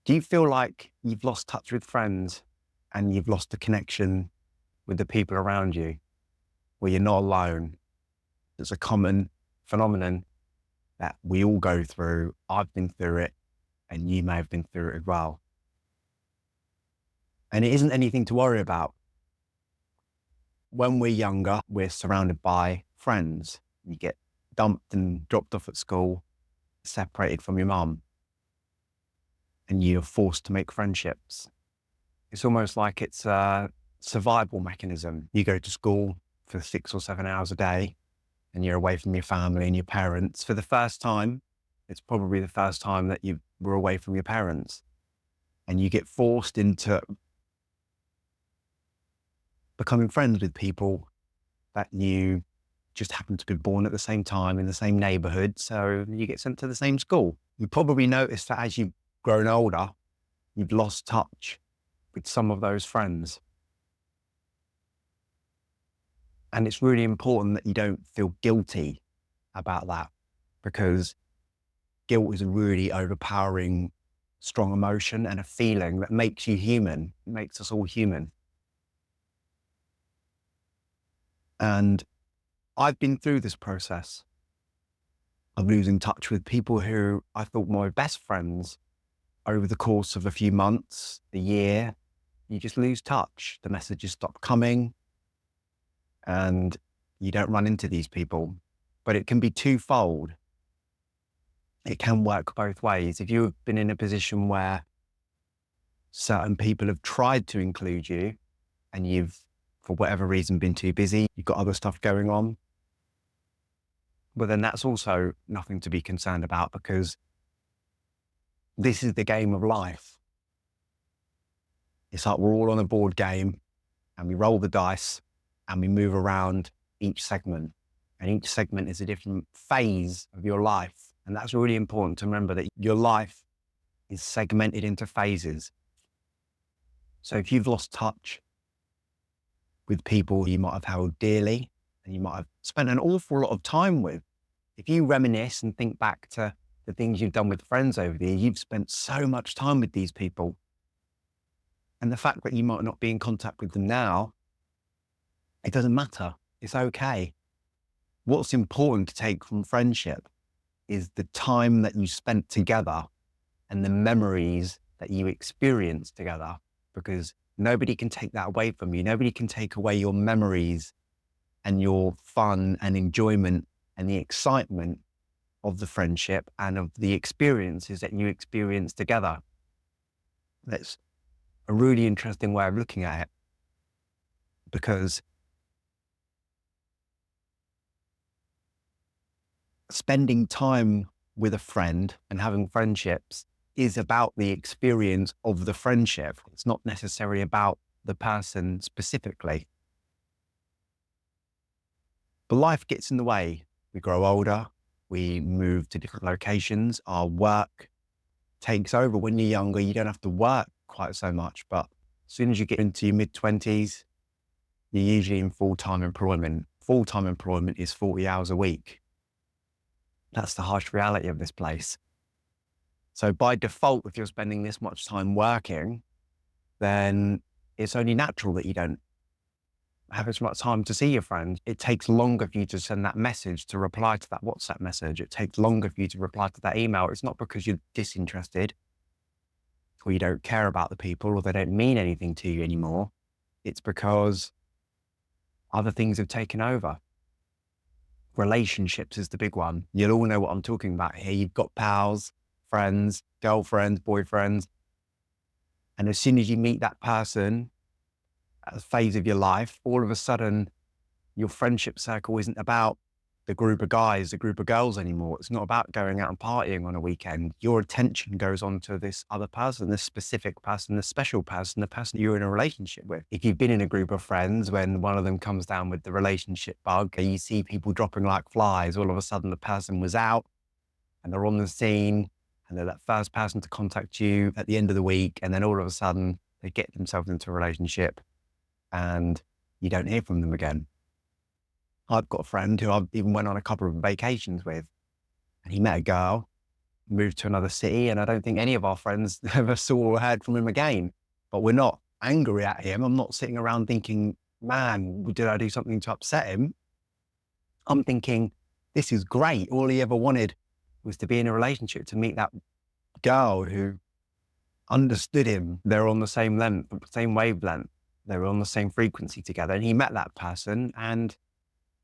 Do you feel like you've lost touch with friends and you've lost the connection with the people around you, where you're not alone? It's a common phenomenon that we all go through. I've been through it, and you may have been through it as well. And it isn't anything to worry about. When we're younger, we're surrounded by friends. You get dumped and dropped off at school, separated from your mum, and you're forced to make friendships. It's almost like it's a survival mechanism. You go to school for 6 or 7 hours a day, and you're away from your family and your parents. For the first time, it's probably the first time that you were away from your parents, and you get forced into becoming friends with people that you just happen to be born at the same time in the same neighborhood. So you get sent to the same school. You probably noticed that as you've grown older, you've lost touch with some of those friends. And it's really important that you don't feel guilty about that, because guilt is a really overpowering, strong emotion and a feeling that makes you human, makes us all human. And I've been through this process of losing touch with people who I thought were my best friends. Over the course of a few months, a year, you just lose touch. The messages stop coming and you don't run into these people. But it can be twofold. It can work both ways. If you've been in a position where certain people have tried to include you and you've, for whatever reason, been too busy, you've got other stuff going on, well, then that's also nothing to be concerned about, because this is the game of life. It's like we're all on a board game and we roll the dice and we move around each segment. And each segment is a different phase of your life. And that's really important to remember, that your life is segmented into phases. So if you've lost touch with people you might have held dearly and you might have spent an awful lot of time with, if you reminisce and think back to the things you've done with friends over the years, you've spent so much time with these people. And the fact that you might not be in contact with them now, it doesn't matter. It's okay. What's important to take from friendship is the time that you spent together and the memories that you experienced together, because nobody can take that away from you. Nobody can take away your memories and your fun and enjoyment and the excitement of the friendship and of the experiences that you experience together. That's a really interesting way of looking at it, because spending time with a friend and having friendships is about the experience of the friendship. It's not necessarily about the person specifically. But life gets in the way. We grow older, we move to different locations, our work takes over. When you're younger, you don't have to work quite so much, but as soon as you get into your mid-20s, you're usually in full-time employment. Full-time employment is 40 hours a week. That's the harsh reality of this place. So by default, if you're spending this much time working, then it's only natural that you don't have as much time to see your friends. It takes longer for you to send that message, to reply to that WhatsApp message. It takes longer for you to reply to that email. It's not because you're disinterested or you don't care about the people or they don't mean anything to you anymore. It's because other things have taken over. Relationships is the big one. You'll all know what I'm talking about here. You've got pals, friends, girlfriends, boyfriends. And as soon as you meet that person at a phase of your life, all of a sudden your friendship circle isn't about the group of guys, the group of girls anymore. It's not about going out and partying on a weekend. Your attention goes on to this other person, this specific person, this special person, the person you're in a relationship with. If you've been in a group of friends, when one of them comes down with the relationship bug, and you see people dropping like flies, all of a sudden the person was out and they're on the scene and they're that first person to contact you at the end of the week. And then all of a sudden they get themselves into a relationship and you don't hear from them again. I've got a friend who I even went on a couple of vacations with, and he met a girl moved to another city, and I don't think any of our friends ever saw or heard from him again. But we're not angry at him. I'm not sitting around thinking, man, did I do something to upset him? I'm thinking, this is great. All he ever wanted was to be in a relationship, to meet that girl who understood him. They're on the same length, same wavelength. They were on the same frequency together. And he met that person, and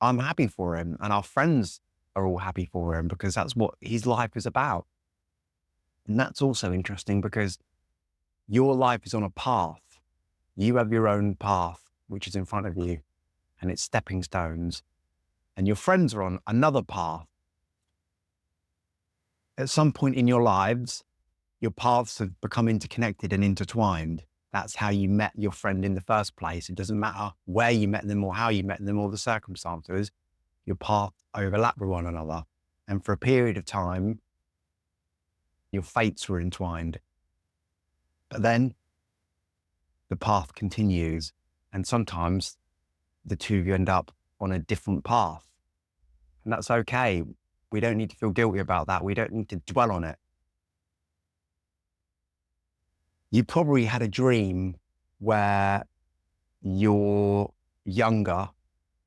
I'm happy for him. And our friends are all happy for him, because that's what his life is about. And that's also interesting, because your life is on a path. You have your own path, which is in front of you, and it's stepping stones. And your friends are on another path. At some point in your lives, your paths have become interconnected and intertwined. That's how you met your friend in the first place. It doesn't matter where you met them or how you met them or the circumstances. Your paths overlap with one another. And for a period of time, your fates were entwined. But then the path continues. And sometimes the two of you end up on a different path. And that's okay. We don't need to feel guilty about that. We don't need to dwell on it. You probably had a dream where you're younger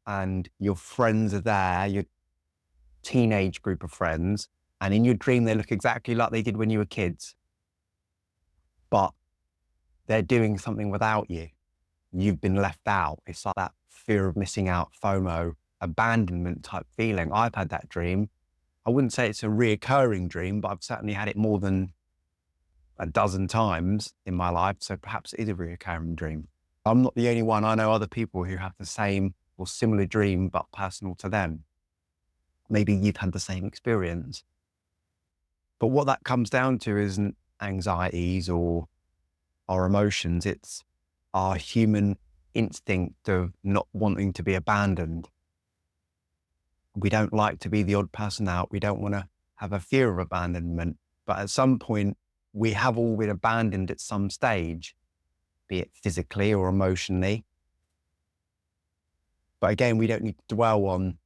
and your friends are there, your teenage group of friends, and in your dream, they look exactly like they did when you were kids, but they're doing something without you. You've been left out. It's like that fear of missing out, FOMO, abandonment type feeling. I've had that dream. I wouldn't say it's a reoccurring dream, but I've certainly had it more than a dozen times in my life. So perhaps it is a reoccurring dream. I'm not the only one. I know other people who have the same or similar dream, but personal to them. Maybe you've had the same experience. But what that comes down to isn't anxieties or our emotions. It's our human instinct of not wanting to be abandoned. We don't like to be the odd person out. We don't want to have a fear of abandonment. But at some point, we have all been abandoned at some stage, be it physically or emotionally. But again, we don't need to dwell on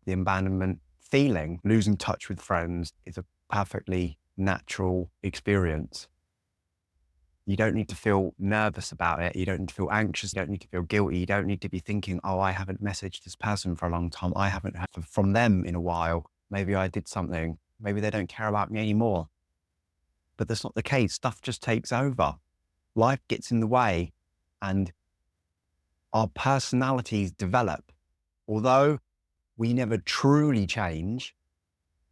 the abandonment feeling. Losing touch with friends is a perfectly natural experience. You don't need to feel nervous about it. You don't need to feel anxious. You don't need to feel guilty. You don't need to be thinking, oh, I haven't messaged this person for a long time. I haven't heard from them in a while. Maybe I did something. Maybe they don't care about me anymore. But that's not the case. Stuff just takes over. Life gets in the way, and our personalities develop. Although we never truly change,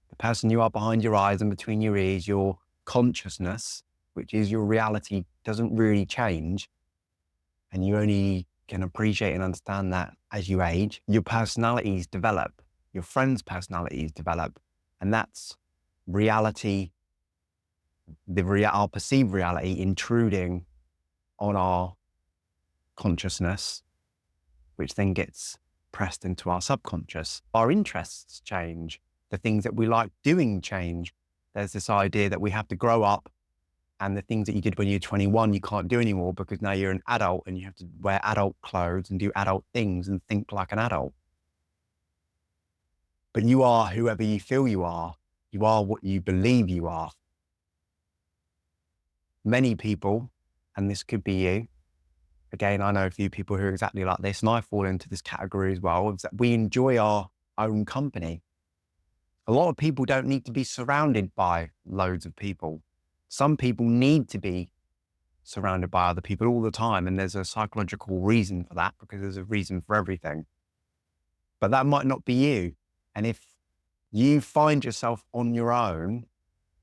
the person you are behind your eyes and between your ears, your consciousness, which is your reality, doesn't really change. And you only can appreciate and understand that as you age. Your personalities develop, your friends' personalities develop. And that's reality, our perceived reality intruding on our consciousness, which then gets pressed into our subconscious. Our interests change. The things that we like doing change. There's this idea that we have to grow up, and the things that you did when you're 21, you can't do anymore because now you're an adult and you have to wear adult clothes and do adult things and think like an adult. But you are whoever you feel you are. You are what you believe you are. Many people, and this could be you, again, I know a few people who are exactly like this, and I fall into this category as well, is that we enjoy our own company. A lot of people don't need to be surrounded by loads of people. Some people need to be surrounded by other people all the time, and there's a psychological reason for that, because there's a reason for everything. But that might not be you. And if you find yourself on your own,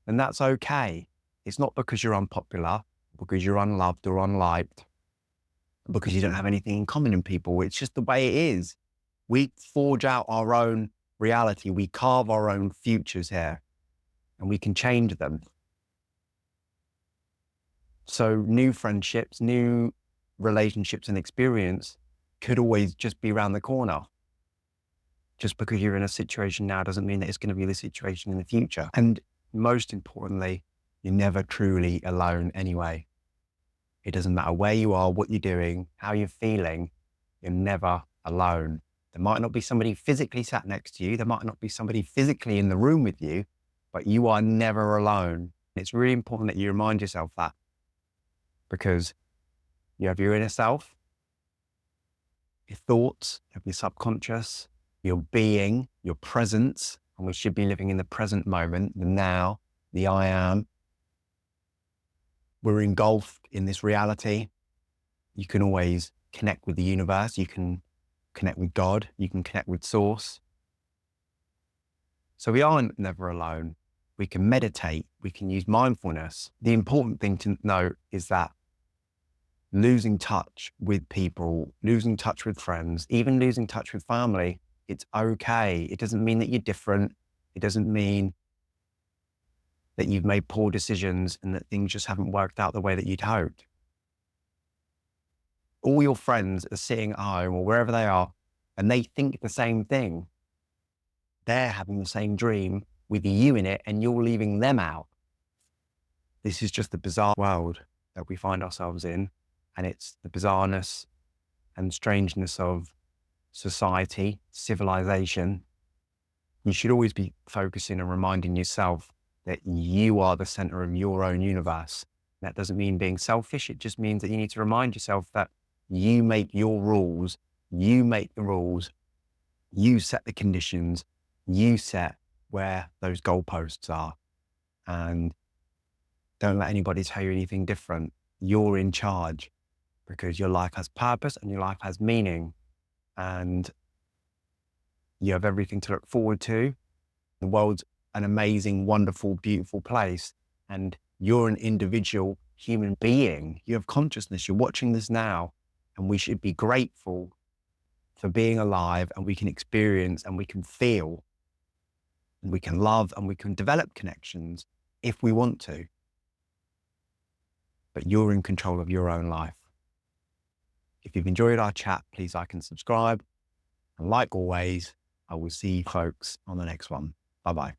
then that's okay. It's not because you're unpopular, because you're unloved or unliked, because you don't have anything in common in people. It's just the way it is. We forge out our own reality. We carve our own futures here, and we can change them. So new friendships, new relationships and experience could always just be around the corner. Just because you're in a situation now doesn't mean that it's going to be the situation in the future. And most importantly, you're never truly alone anyway. It doesn't matter where you are, what you're doing, how you're feeling, you're never alone. There might not be somebody physically sat next to you. There might not be somebody physically in the room with you, but you are never alone. It's really important that you remind yourself that, because you have your inner self, your thoughts, you have your subconscious, your being, your presence, and we should be living in the present moment, the now, the I am. We're engulfed in this reality. You can always connect with the universe. You can connect with God. You can connect with source. So we aren't never alone. We can meditate. We can use mindfulness. The important thing to note is that losing touch with people, losing touch with friends, even losing touch with family, it's okay. It doesn't mean that you're different. It doesn't mean that you've made poor decisions and that things just haven't worked out the way that you'd hoped. All your friends are sitting at home or wherever they are, and they think the same thing. They're having the same dream with you in it, and you're leaving them out. This is just the bizarre world that we find ourselves in. And it's the bizarreness and strangeness of society, civilization. You should always be focusing and reminding yourself that you are the center of your own universe. That doesn't mean being selfish. It just means that you need to remind yourself that you make your rules, you make the rules, you set the conditions, you set where those goalposts are. And don't let anybody tell you anything different. You're in charge, because your life has purpose and your life has meaning, and you have everything to look forward to. The world's an amazing, wonderful, beautiful place, and you're an individual human being. You have consciousness. You're watching this now, and we should be grateful for being alive, and we can experience and we can feel and we can love and we can develop connections if we want to. But you're in control of your own life. If you've enjoyed our chat, please like and subscribe. And like always, I will see you folks on the next one. Bye-bye.